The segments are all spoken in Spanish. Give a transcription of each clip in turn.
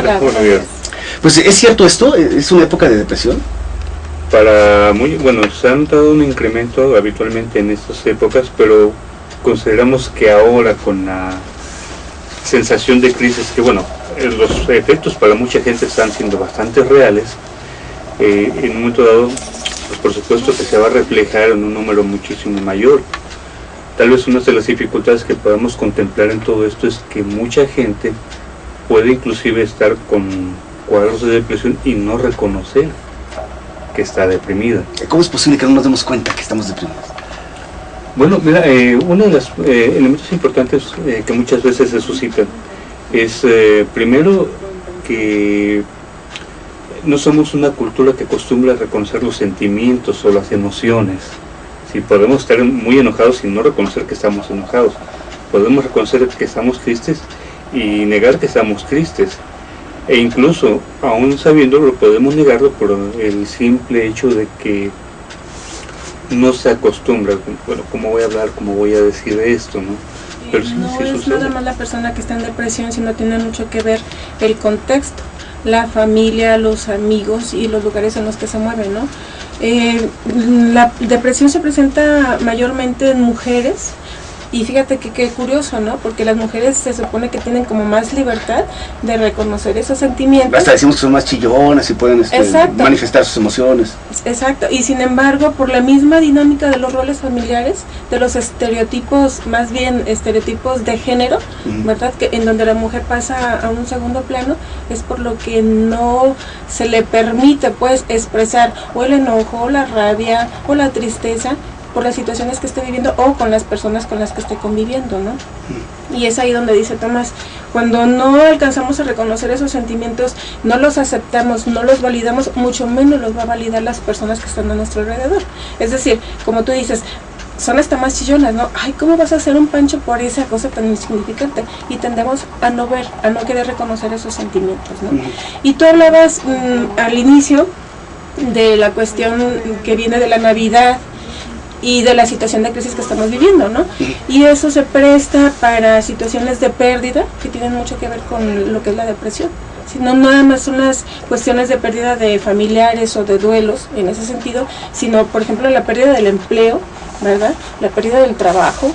Buenos días. Pues es cierto esto, es una época de depresión. Bueno, se ha notado un incremento habitualmente en estas épocas, pero consideramos que ahora con la sensación de crisis, que bueno, los efectos para mucha gente están siendo bastante reales, en un momento dado, pues por supuesto que se va a reflejar en un número muchísimo mayor. Tal vez una de las dificultades que podemos contemplar en todo esto es que mucha gente puede inclusive estar con cuadros de depresión y no reconocer que está deprimida. ¿Cómo es posible que no nos demos cuenta que estamos deprimidos? Bueno, mira, uno de los elementos importantes que muchas veces se suscitan es, primero, que no somos una cultura que acostumbra a reconocer los sentimientos o las emociones. Si podemos estar muy enojados y no reconocer que estamos enojados, podemos reconocer que estamos tristes y negar que estamos tristes, e incluso, aún sabiéndolo, podemos negarlo por el simple hecho de que no se acostumbra. Bueno, ¿cómo voy a hablar? ¿Cómo voy a decir esto? ¿No? Pero no sí es sucede. nada más la persona que está en depresión, sino tiene mucho que ver el contexto, la familia, los amigos y los lugares en los que se mueven, ¿no? La depresión se presenta mayormente en mujeres. Y fíjate que qué curioso, ¿no? Porque las mujeres se supone que tienen como más libertad de reconocer esos sentimientos. Hasta decimos que son más chillonas y pueden manifestar sus emociones. Exacto, y sin embargo, por la misma dinámica de los roles familiares, de los estereotipos, más bien estereotipos de género, ¿verdad? Que en donde la mujer pasa a un segundo plano, es por lo que no se le permite, pues, expresar o el enojo, o la rabia, o la tristeza, por las situaciones que esté viviendo o con las personas con las que esté conviviendo, ¿no? Y es ahí donde dice Tomás, cuando no alcanzamos a reconocer esos sentimientos, no los aceptamos, no los validamos, mucho menos los va a validar las personas que están a nuestro alrededor. Es decir, como tú dices, son hasta más chillonas, ¿no? Ay, ¿cómo vas a hacer un pancho por esa cosa tan insignificante? Y tendemos a no ver, a no querer reconocer esos sentimientos, ¿no? Y tú hablabas al inicio de la cuestión que viene de la Navidad y de la situación de crisis que estamos viviendo, ¿no? Y eso se presta para situaciones de pérdida que tienen mucho que ver con lo que es la depresión. No nada más son las cuestiones de pérdida de familiares o de duelos en ese sentido, sino por ejemplo la pérdida del empleo, ¿verdad? La pérdida del trabajo,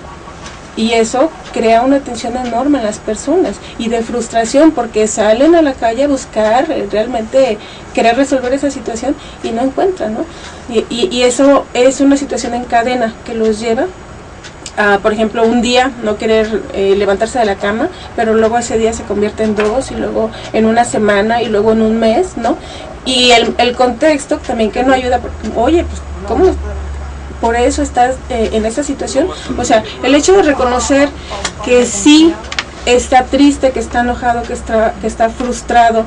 y eso crea una tensión enorme en las personas y de frustración porque salen a la calle a buscar realmente querer resolver esa situación y no encuentran, ¿no? Y eso es una situación en cadena que los lleva a, por ejemplo, un día no querer levantarse de la cama, pero luego ese día se convierte en 2 y luego en una semana y luego en un mes, ¿no? Y el contexto también que no ayuda, oye, pues, ¿cómo? Por eso estás en esa situación. O sea, el hecho de reconocer que sí está triste, que está enojado, que está frustrado,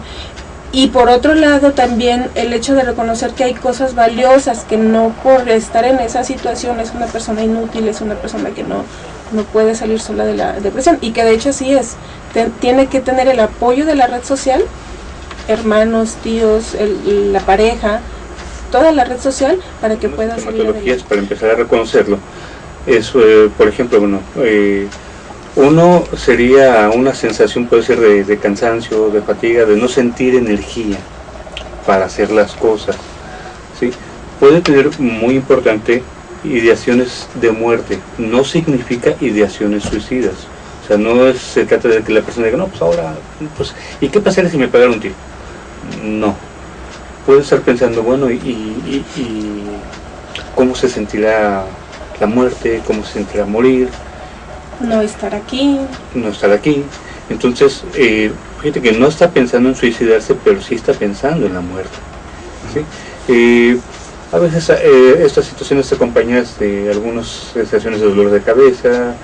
y por otro lado también el hecho de reconocer que hay cosas valiosas, que no por estar en esa situación es una persona inútil, es una persona que no puede salir sola de la depresión, y que de hecho así es. Tiene que tener el apoyo de la red social, hermanos, tíos, la pareja, toda la red social para que pueda salir metodologías para empezar a reconocerlo. Eso, por ejemplo, bueno, uno sería una sensación, puede ser de cansancio, de fatiga, de no sentir energía para hacer las cosas, ¿sí? Puede tener, muy importante, ideaciones de muerte. No significa ideaciones suicidas. O sea, no se trata de que la persona diga, no, pues ahora, pues, ¿y qué pasaría si me pegaron un tiro? No. Puede estar pensando, bueno, y cómo se sentirá la muerte, cómo se sentirá morir. No estar aquí. No estar aquí. Entonces, fíjate que no está pensando en suicidarse, pero sí está pensando en la muerte, ¿sí? A veces estas situaciones se acompañan de algunas sensaciones de dolor de cabeza,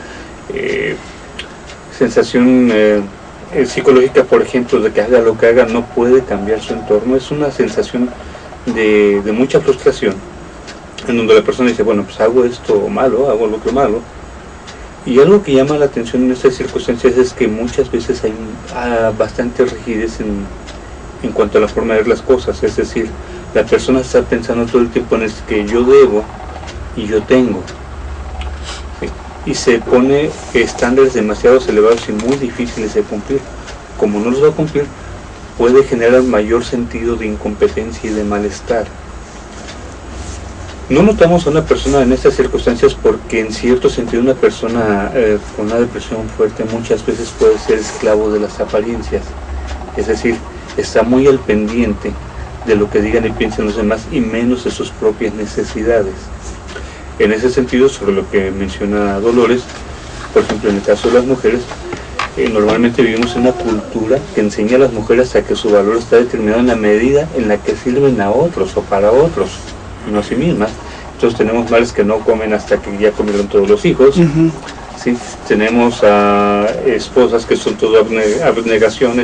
sensación psicológica, por ejemplo, de que haga lo que haga, no puede cambiar su entorno. Es una sensación de mucha frustración, en donde la persona dice, bueno, pues hago esto malo, hago lo otro malo. Y algo que llama la atención en estas circunstancias es que muchas veces hay bastante rigidez en cuanto a la forma de ver las cosas. Es decir, la persona está pensando todo el tiempo en el que yo debo y yo tengo, ¿sí? Y se pone estándares demasiado elevados y muy difíciles de cumplir. Como no los va a cumplir, puede generar mayor sentido de incompetencia y de malestar. No notamos a una persona en estas circunstancias porque en cierto sentido una persona con una depresión fuerte muchas veces puede ser esclavo de las apariencias, es decir, está muy al pendiente de lo que digan y piensen los demás y menos de sus propias necesidades. En ese sentido, sobre lo que menciona Dolores, por ejemplo en el caso de las mujeres, normalmente vivimos en una cultura que enseña a las mujeres a que su valor está determinado en la medida en la que sirven a otros o para otros, no a sí mismas. Entonces tenemos madres que no comen hasta que ya comieron todos los hijos. ¿Sí? Tenemos a esposas que son todo abnegación,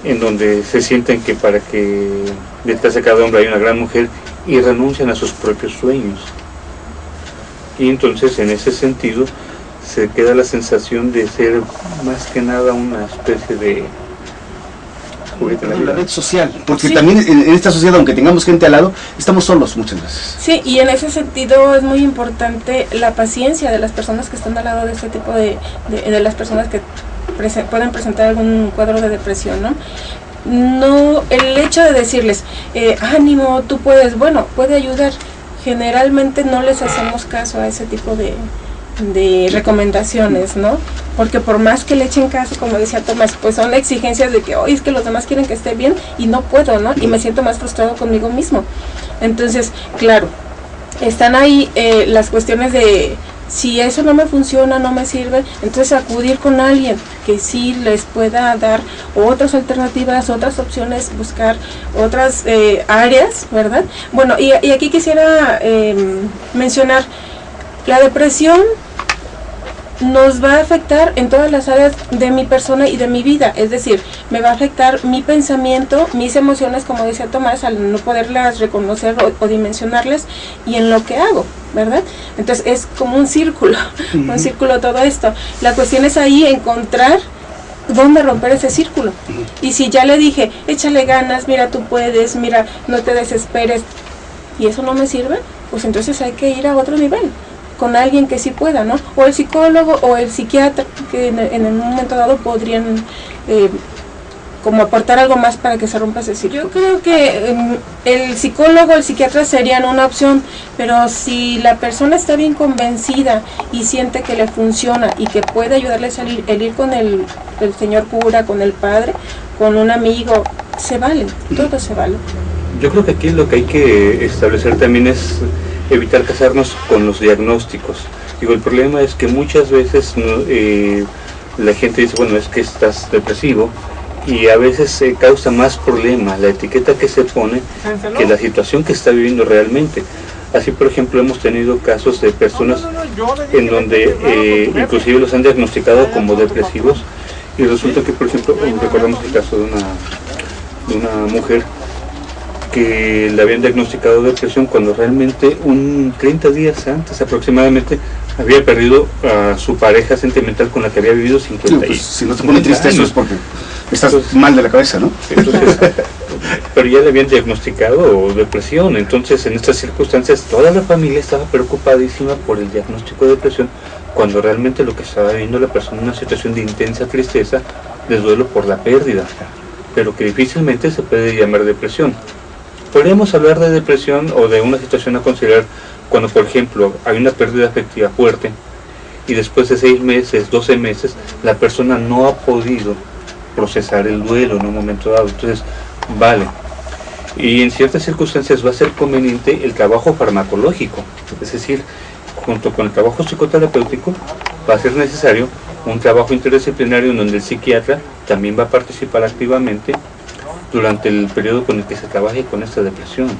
en donde se sienten que para que detrás de cada hombre hay una gran mujer y renuncian a sus propios sueños. Y entonces en ese sentido se queda la sensación de ser más que nada una especie de la red social, porque también en esta sociedad, aunque tengamos gente al lado, estamos solos muchas veces. Sí, y en ese sentido es muy importante la paciencia de las personas que están al lado de este tipo de las personas que pueden presentar algún cuadro de depresión, ¿no? No, el hecho de decirles, ánimo, tú puedes, bueno, puede ayudar. Generalmente no les hacemos caso a ese tipo de recomendaciones, ¿no? Porque por más que le echen caso, como decía Tomás, pues son exigencias de que, oye, es que los demás quieren que esté bien y no puedo, ¿no? Y me siento más frustrado conmigo mismo. Entonces, claro, están ahí las cuestiones de, si eso no me funciona, no me sirve, entonces acudir con alguien que sí les pueda dar otras alternativas, otras opciones, buscar otras áreas, ¿verdad? Bueno, y aquí quisiera mencionar, la depresión nos va a afectar en todas las áreas de mi persona y de mi vida, es decir, me va a afectar mi pensamiento, mis emociones, como decía Tomás, al no poderlas reconocer o dimensionarlas, y en lo que hago, ¿verdad? Entonces es como un círculo, un círculo todo esto. La cuestión es ahí encontrar dónde romper ese círculo. Y si ya le dije, échale ganas, mira, tú puedes, mira, no te desesperes, y eso no me sirve, pues entonces hay que ir a otro nivel, con alguien que sí pueda, ¿no? O el psicólogo o el psiquiatra, que en un momento dado podrían como aportar algo más para que se rompa ese círculo. Yo creo que el psicólogo o el psiquiatra serían una opción, pero si la persona está bien convencida y siente que le funciona y que puede ayudarle a salir, el ir con el señor cura, con el padre, con un amigo, se vale, todo se vale. Yo creo que aquí lo que hay que establecer también es evitar casarnos con los diagnósticos. Digo, el problema es que muchas veces la gente dice, bueno, es que estás depresivo, y a veces causa más problema la etiqueta que se pone que la situación que está viviendo realmente. Así, por ejemplo, hemos tenido casos de personas en donde inclusive los han diagnosticado como depresivos, y resulta que, por ejemplo, recordamos el caso de una mujer que le habían diagnosticado depresión cuando realmente 30 días antes aproximadamente había perdido a su pareja sentimental con la que había vivido 50 pues, si no te pone triste eso es porque estás mal de la cabeza, ¿no? Entonces, pero ya le habían diagnosticado depresión. Entonces, en estas circunstancias toda la familia estaba preocupadísima por el diagnóstico de depresión, cuando realmente lo que estaba viviendo la persona es una situación de intensa tristeza, de duelo por la pérdida, pero que difícilmente se puede llamar depresión. Podríamos hablar de depresión o de una situación a considerar cuando, por ejemplo, hay una pérdida afectiva fuerte y después de 6 meses, 12 meses, la persona no ha podido procesar el duelo en un momento dado. Entonces, vale. Y en ciertas circunstancias va a ser conveniente el trabajo farmacológico, es decir, junto con el trabajo psicoterapéutico va a ser necesario un trabajo interdisciplinario en donde el psiquiatra también va a participar activamente durante el periodo con el que se trabaje con esta depresión.